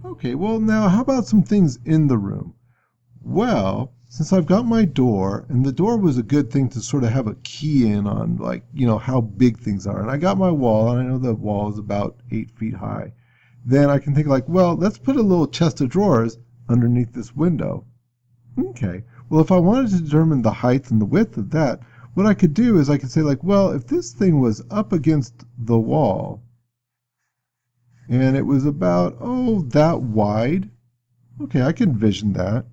Okay, well now how about some things in the room? Well, since I've got my door, and the door was a good thing to sort of have a key in on, like, how big things are. And I got my wall, and I know the wall is about 8 feet high. Then I can think like, well, let's put a little chest of drawers underneath this window. Okay, well, if I wanted to determine the height and the width of that, what I could do is I could say like, well, if this thing was up against the wall, and it was about, oh, that wide, okay, I can envision that.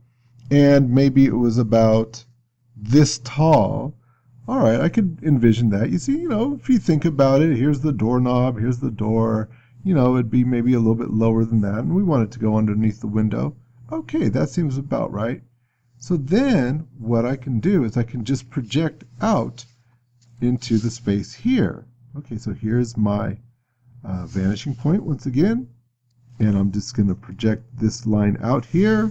And maybe it was about this tall. All right, I could envision that. You see, if you think about it, here's the doorknob, here's the door. It'd be maybe a little bit lower than that, and we want it to go underneath the window. Okay, that seems about right. So then what I can do is I can just project out into the space here. Okay, so here's my vanishing point once again, and I'm just going to project this line out here,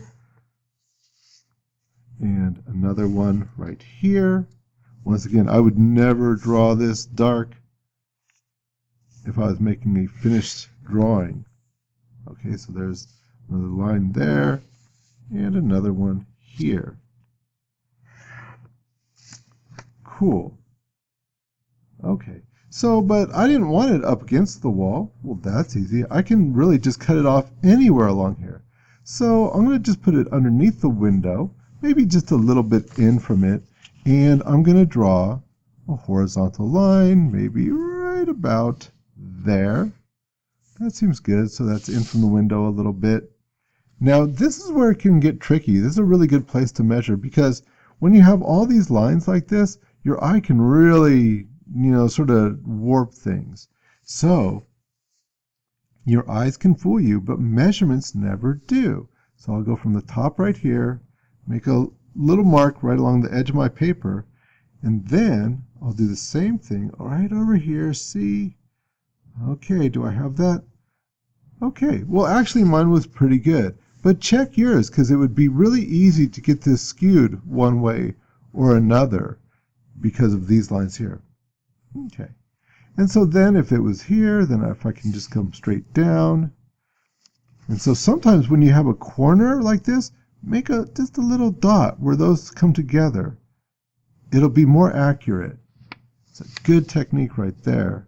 and another one right here. Once again, I would never draw this dark if I was making a finished drawing. Okay, so there's another line there, and another one here. Cool. Okay, so, but I didn't want it up against the wall. Well, that's easy. I can really just cut it off anywhere along here. So I'm going to just put it underneath the window, maybe just a little bit in from it, and I'm going to draw a horizontal line, maybe right about there. That seems good, so that's in from the window a little bit. Now, this is where it can get tricky. This is a really good place to measure, because when you have all these lines like this, your eye can really, sort of warp things. So, your eyes can fool you, but measurements never do. So I'll go from the top right here, make a little mark right along the edge of my paper, and then I'll do the same thing right over here. See? Okay, do I have that? Okay, well actually mine was pretty good. But check yours, because it would be really easy to get this skewed one way or another because of these lines here. Okay. And so then if it was here, then if I can just come straight down. And so sometimes when you have a corner like this, make just a little dot where those come together. It'll be more accurate. It's a good technique right there.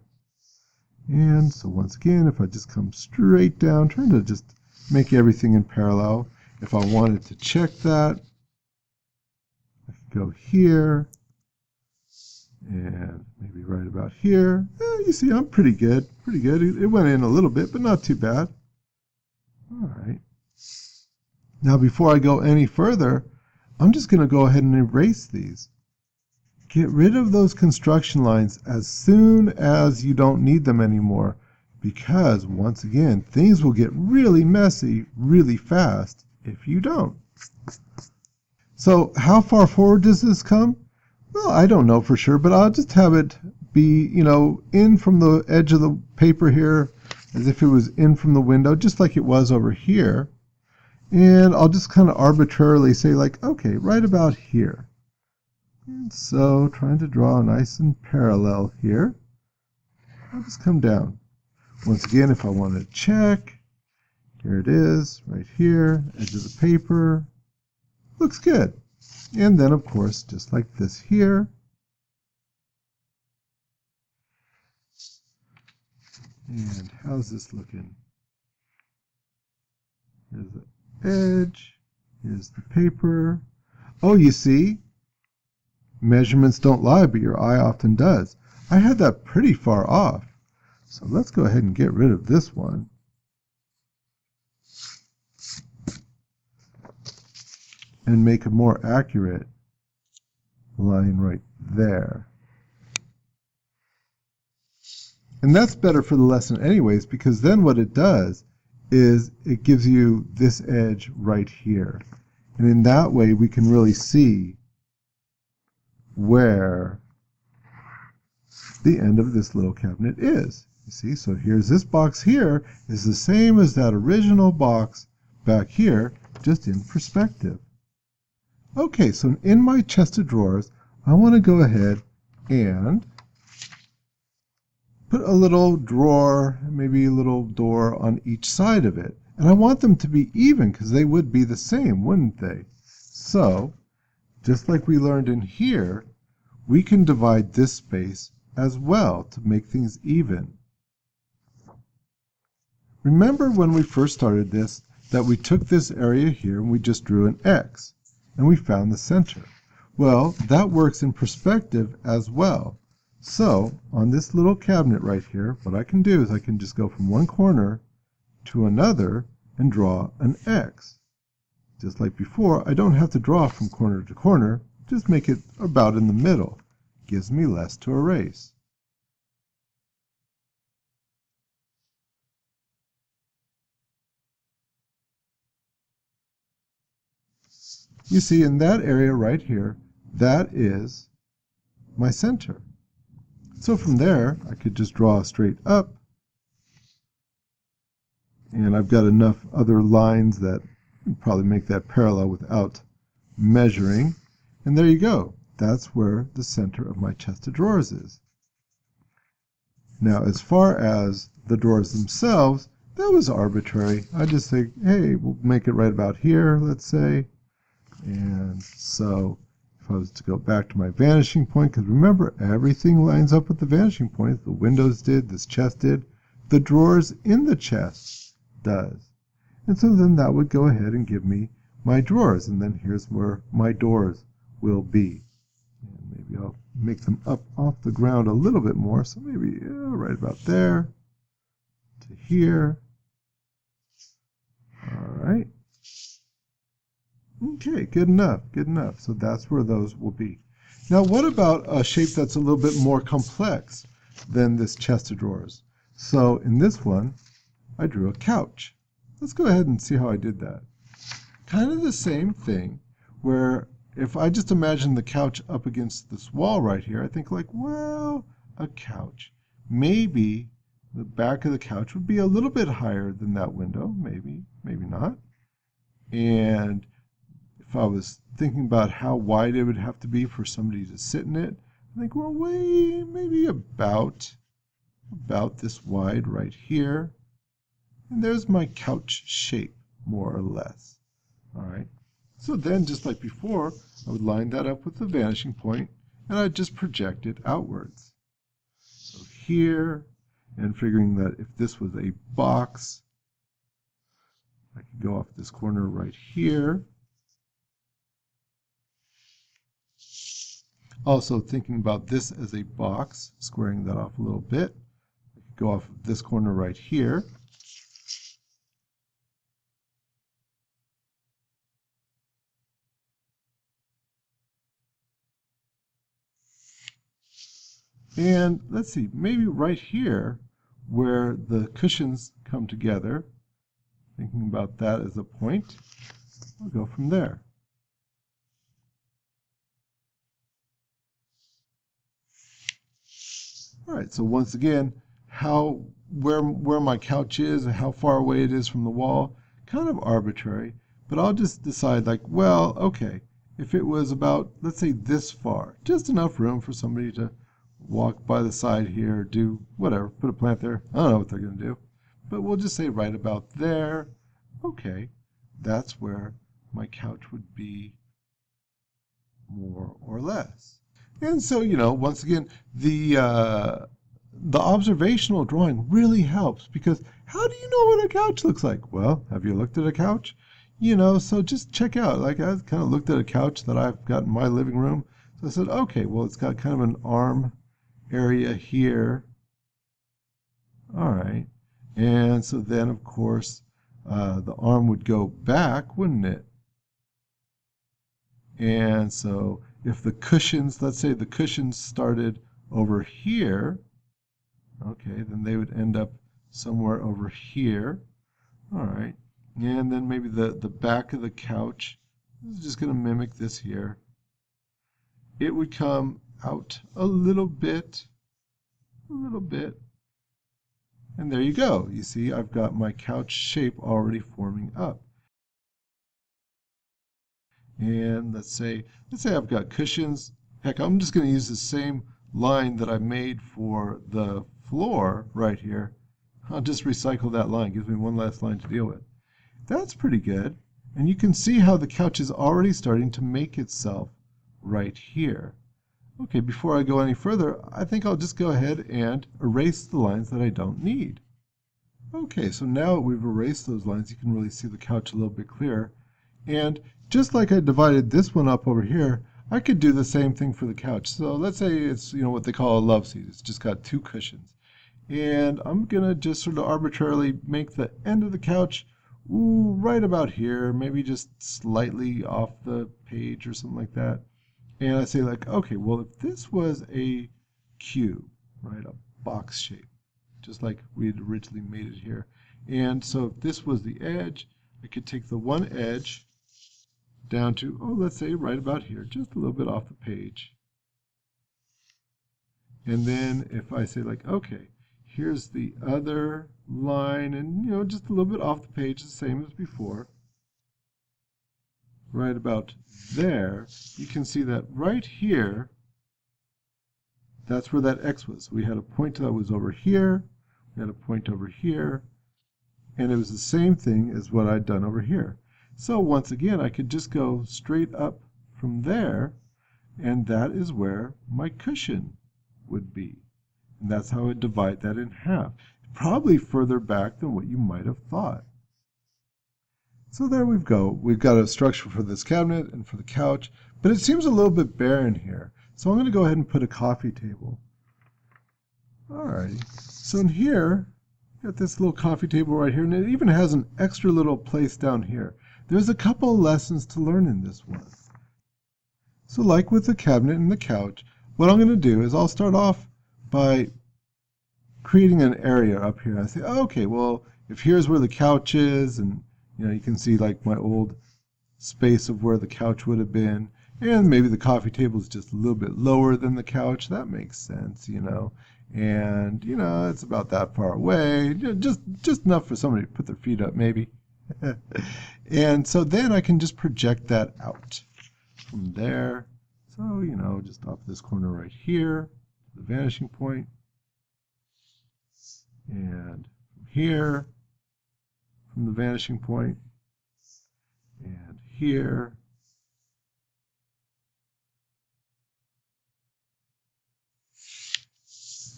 And so once again, if I just come straight down, trying to just make everything in parallel. If I wanted to check that, I could go here, and maybe right about here. You see, I'm pretty good. Pretty good. It went in a little bit, but not too bad. All right. Now, before I go any further, I'm just going to go ahead and erase these. Get rid of those construction lines as soon as you don't need them anymore, because, once again, things will get really messy really fast if you don't. So, how far forward does this come? Well, I don't know for sure, but I'll just have it be, in from the edge of the paper here, as if it was in from the window, just like it was over here. And I'll just kind of arbitrarily say, like, okay, right about here. And so, trying to draw nice and parallel here, I'll just come down. Once again, if I want to check, here it is, right here, edge of the paper. Looks good. And then, of course, just like this here. And how's this looking? Here's the edge. Here's the paper. Oh, you see? Measurements don't lie, but your eye often does. I had that pretty far off. So let's go ahead and get rid of this one. And make a more accurate line right there. And that's better for the lesson anyways, because then what it does is it gives you this edge right here. And in that way we can really see where the end of this little cabinet is. You see, so here's this box here is the same as that original box back here, just in perspective. Okay, so in my chest of drawers, I want to go ahead and put a little drawer, maybe a little door on each side of it. And I want them to be even because they would be the same, wouldn't they? So, just like we learned in here, we can divide this space as well to make things even. Remember when we first started this that we took this area here and we just drew an X and we found the center. Well, that works in perspective as well. So on this little cabinet right here, what I can do is I can just go from one corner to another and draw an X. Just like before, I don't have to draw from corner to corner, just make it about in the middle. Gives me less to erase. You see, in that area right here, that is my center. So from there, I could just draw straight up. And I've got enough other lines that probably make that parallel without measuring. And there you go. That's where the center of my chest of drawers is. Now, as far as the drawers themselves, that was arbitrary. I just think, hey, we'll make it right about here, let's say. And so if I was to go back to my vanishing point, because remember, everything lines up with the vanishing point. The windows did, this chest did, the drawers in the chest does. And so then that would go ahead and give me my drawers. And then here's where my doors will be. And maybe I'll make them up off the ground a little bit more. So maybe right about there to here. All right. Okay, good enough, good enough. So that's where those will be. Now, what about a shape that's a little bit more complex than this chest of drawers? So in this one, I drew a couch. Let's go ahead and see how I did that. Kind of the same thing, where if I just imagine the couch up against this wall right here, I think like, well, a couch. Maybe the back of the couch would be a little bit higher than that window, maybe, maybe not. And if I was thinking about how wide it would have to be for somebody to sit in it, I think, well, wait, maybe about this wide right here. And there's my couch shape, more or less. All right. So then, just like before, I would line that up with the vanishing point, and I'd just project it outwards. So here, and figuring that if this was a box, I could go off this corner right here. Also thinking about this as a box, squaring that off a little bit. I could go off this corner right here. And let's see, maybe right here where the cushions come together, thinking about that as a point, I'll go from there. All right, so once again, where my couch is and how far away it is from the wall, kind of arbitrary, but I'll just decide like, well, okay, if it was about, let's say this far, just enough room for somebody to walk by the side here, do whatever, put a plant there, I don't know what they're going to do, but we'll just say right about there. Okay, that's where my couch would be, more or less. And so, once again, the observational drawing really helps, because how do you know what a couch looks like? Well, have you looked at a couch? So just check out. Like, I kind of looked at a couch that I've got in my living room. So I said, okay, well, it's got kind of an arm area here. All right. And so then, of course, the arm would go back, wouldn't it? And so if the cushions, let's say the cushions started over here, okay, then they would end up somewhere over here. All right. And then maybe the back of the couch is just going to mimic this here. It would come out a little bit. And there you go. You see, I've got my couch shape already forming up. And let's say I've got cushions. Heck, I'm just going to use the same line that I made for the floor right here. I'll just recycle that line. Gives me one last line to deal with. that's pretty good. And you can see how the couch is already starting to make itself right here. Okay, before I go any further, I think I'll just go ahead and erase the lines that I don't need. Okay, so now we've erased those lines, you can really see the couch a little bit clearer. And just like I divided this one up over here, I could do the same thing for the couch. So let's say it's, what they call a love seat. It's just got 2 cushions. And I'm gonna just sort of arbitrarily make the end of the couch right about here, maybe just slightly off the page or something like that. And I say like, okay, well, if this was a cube, right, a box shape, just like we had originally made it here. And so if this was the edge, I could take the one edge down to, let's say right about here, just a little bit off the page. And then if I say like, okay, here's the other line, and just a little bit off the page, the same as before. Right about there, you can see that right here, that's where that X was. We had a point that was over here, we had a point over here, and it was the same thing as what I'd done over here. So once again, I could just go straight up from there, and that is where my cushion would be. And that's how I'd divide that in half. Probably further back than what you might have thought. So there we go. We've got a structure for this cabinet and for the couch, but it seems a little bit barren here. So I'm going to go ahead and put a coffee table. Alrighty. So in here, got this little coffee table right here, and it even has an extra little place down here. There's a couple of lessons to learn in this one. So like with the cabinet and the couch, what I'm going to do is I'll start off by creating an area up here. I say, okay, well, if here's where the couch is, and you can see like my old space of where the couch would have been, and maybe the coffee table is just a little bit lower than the couch. That makes sense, and it's about that far away, just enough for somebody to put their feet up, maybe. And so then I can just project that out from there. So just off this corner right here, the vanishing point, and from here, from the vanishing point, and here,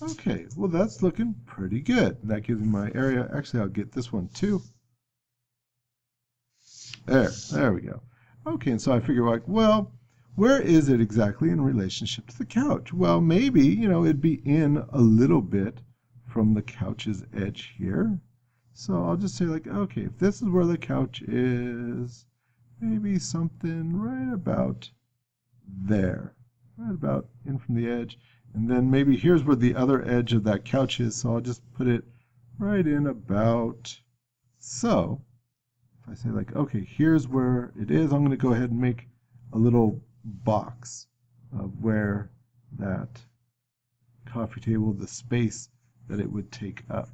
okay, well that's looking pretty good. That gives me my area. Actually, I'll get this one too. There we go. Okay, and so I figure like, well, where is it exactly in relationship to the couch? Well, maybe, it'd be in a little bit from the couch's edge here. So I'll just say like, okay, if this is where the couch is, maybe something right about there, right about in from the edge. And then maybe here's where the other edge of that couch is, so I'll just put it right in about so. If I say like, okay, here's where it is, I'm going to go ahead and make a little box of where that coffee table, the space that it would take up.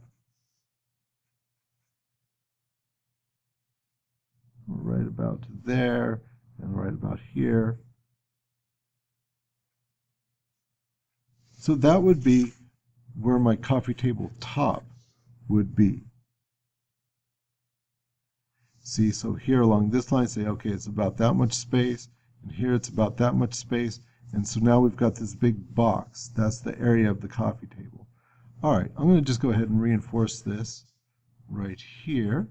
Right about there and right about here. So that would be where my coffee table top would be. See, so here along this line, say, okay, it's about that much space, and here it's about that much space, and so now we've got this big box. That's the area of the coffee table. All right, I'm going to just go ahead and reinforce this right here.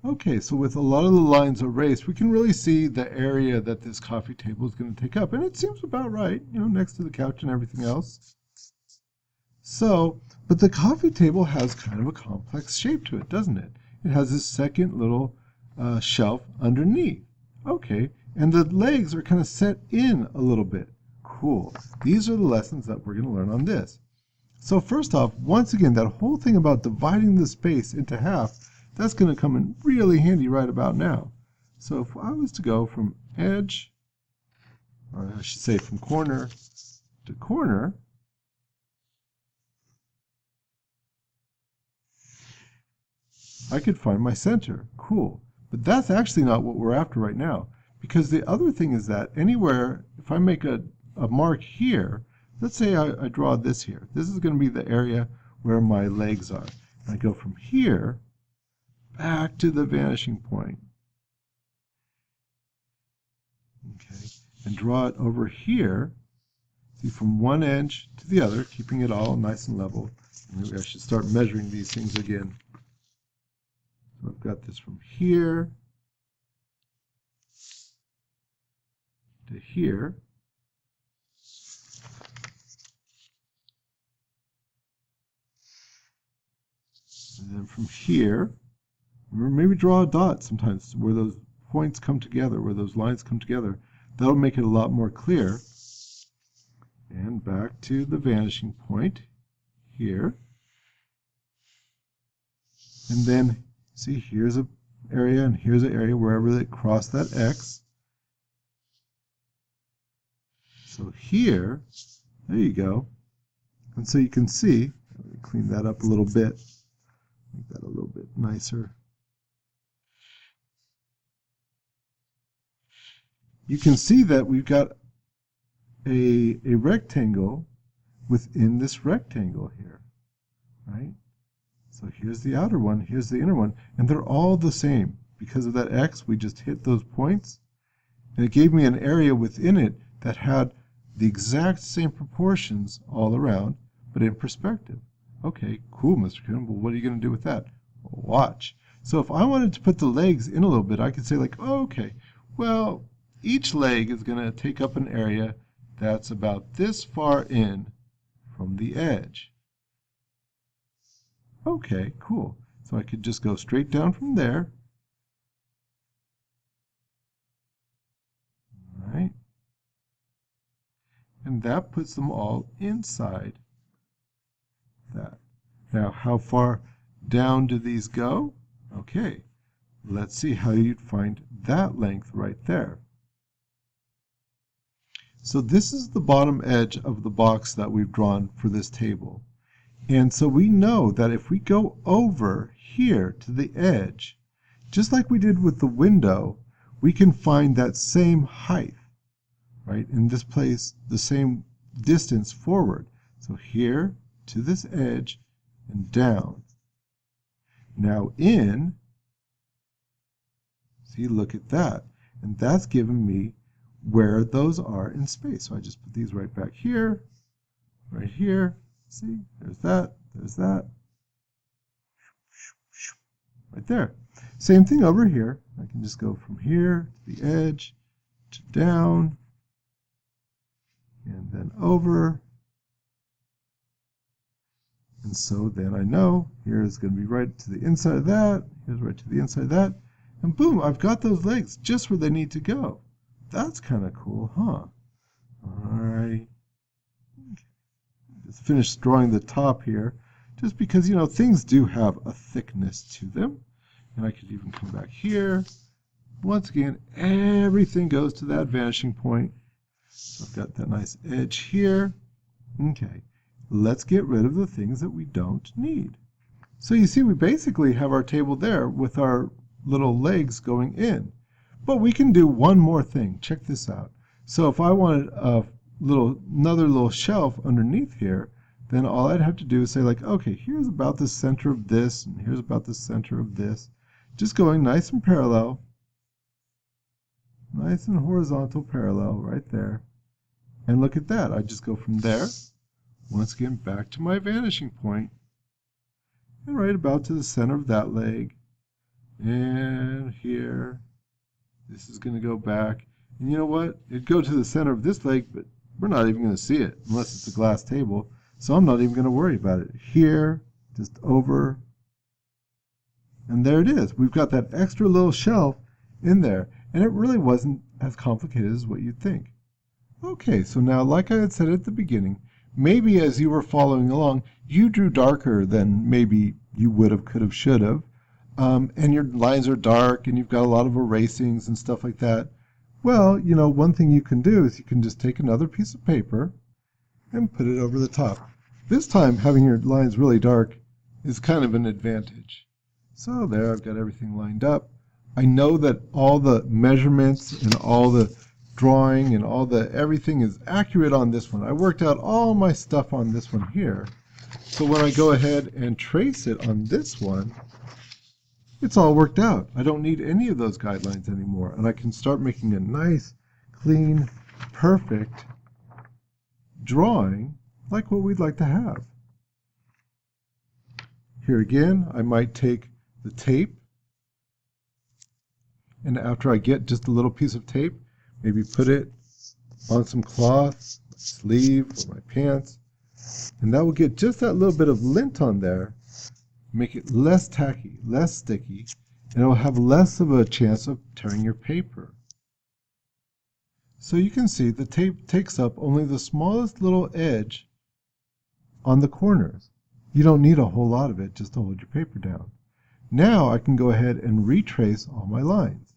Okay, so with a lot of the lines erased, we can really see the area that this coffee table is going to take up, and it seems about right, next to the couch and everything else. So, but the coffee table has kind of a complex shape to it, doesn't it? It has this second little shelf underneath. Okay, and the legs are kind of set in a little bit. Cool. These are the lessons that we're going to learn on this. So first off, once again, that whole thing about dividing the space into half, that's going to come in really handy right about now. So if I was to go from edge, or I should say from corner to corner, I could find my center. Cool. But that's actually not what we're after right now. Because the other thing is that anywhere, if I make a mark here, let's say I draw this here. This is going to be the area where my legs are. And I go from here back to the vanishing point. Okay, and draw it over here. See, from one edge to the other, keeping it all nice and level. Maybe I should start measuring these things again. So I've got this from here to here. And then from here, maybe draw a dot sometimes where those points come together, where those lines come together. That'll make it a lot more clear. And back to the vanishing point here. And then, see, here's an area and here's an area wherever they cross that X. So here, there you go. And so you can see, let me clean that up a little bit, make that a little bit nicer. You can see that we've got a rectangle within this rectangle here, right? So here's the outer one, here's the inner one, and they're all the same. Because of that X, we just hit those points, and it gave me an area within it that had the exact same proportions all around, but in perspective. Okay, cool, Mr. Coon. Well, what are you going to do with that? Well, watch. So if I wanted to put the legs in a little bit, I could say like, oh, okay, well, each leg is going to take up an area that's about this far in from the edge. Okay, cool. So I could just go straight down from there. All right. And that puts them all inside that. Now, how far down do these go? Okay, let's see how you'd find that length right there. So this is the bottom edge of the box that we've drawn for this table. And so we know that if we go over here to the edge, just like we did with the window, we can find that same height, right? In this place, the same distance forward. So here to this edge and down. Now in, see, look at that. And that's given me where those are in space. So I just put these right back here, right here. See, there's that, right there. Same thing over here. I can just go from here to the edge, to down, and then over. And so then I know here is going to be right to the inside of that, here's right to the inside of that, and boom, I've got those legs just where they need to go. That's kind of cool, huh? Alright. Just finished drawing the top here, just because, you know, things do have a thickness to them. And I could even come back here. Once again, everything goes to that vanishing point. So I've got that nice edge here. Okay, let's get rid of the things that we don't need. So you see, we basically have our table there with our little legs going in. But we can do one more thing. Check this out. So if I wanted another little shelf underneath here, then all I'd have to do is say like, okay, here's about the center of this, and here's about the center of this. Just going nice and parallel. Nice and horizontal parallel right there. And look at that. I just go from there, once again, back to my vanishing point, and right about to the center of that leg. And here. This is going to go back. And you know what? It'd go to the center of this leg, but we're not even going to see it unless it's a glass table. So I'm not even going to worry about it. Here, just over. And there it is. We've got that extra little shelf in there. And it really wasn't as complicated as what you'd think. Okay, so now like I had said at the beginning, maybe as you were following along, you drew darker than maybe you would have, could have, should have. And your lines are dark and you've got a lot of erasings and stuff like that. Well, you know, one thing you can do is you can just take another piece of paper and put it over the top. This time, having your lines really dark is kind of an advantage. So there, I've got everything lined up. I know that all the measurements and all the drawing and all the everything is accurate on this one. I worked out all my stuff on this one here. So when I go ahead and trace it on this one, it's all worked out. I don't need any of those guidelines anymore, and I can start making a nice, clean, perfect drawing like what we'd like to have. Here again, I might take the tape, and after I get just a little piece of tape, maybe put it on some cloth, my sleeve, or my pants, and that will get just that little bit of lint on there, make it less tacky, less sticky, and it will have less of a chance of tearing your paper. So you can see the tape takes up only the smallest little edge on the corners. You don't need a whole lot of it just to hold your paper down. Now I can go ahead and retrace all my lines.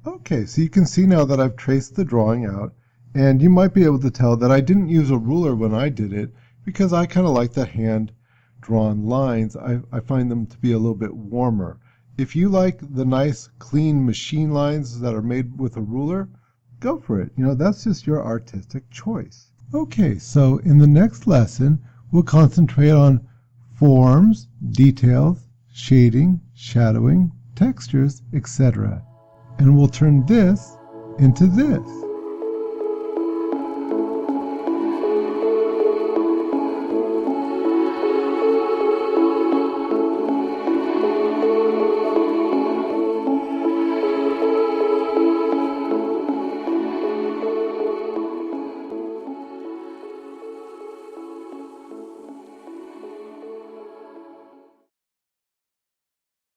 Okay, so you can see now that I've traced the drawing out, and you might be able to tell that I didn't use a ruler when I did it because I kind of like the hand-drawn lines. I find them to be a little bit warmer. If you like the nice, clean machine lines that are made with a ruler, go for it. That's just your artistic choice. Okay, so in the next lesson, we'll concentrate on forms, details, shading, shadowing, textures, etc. And we'll turn this into this.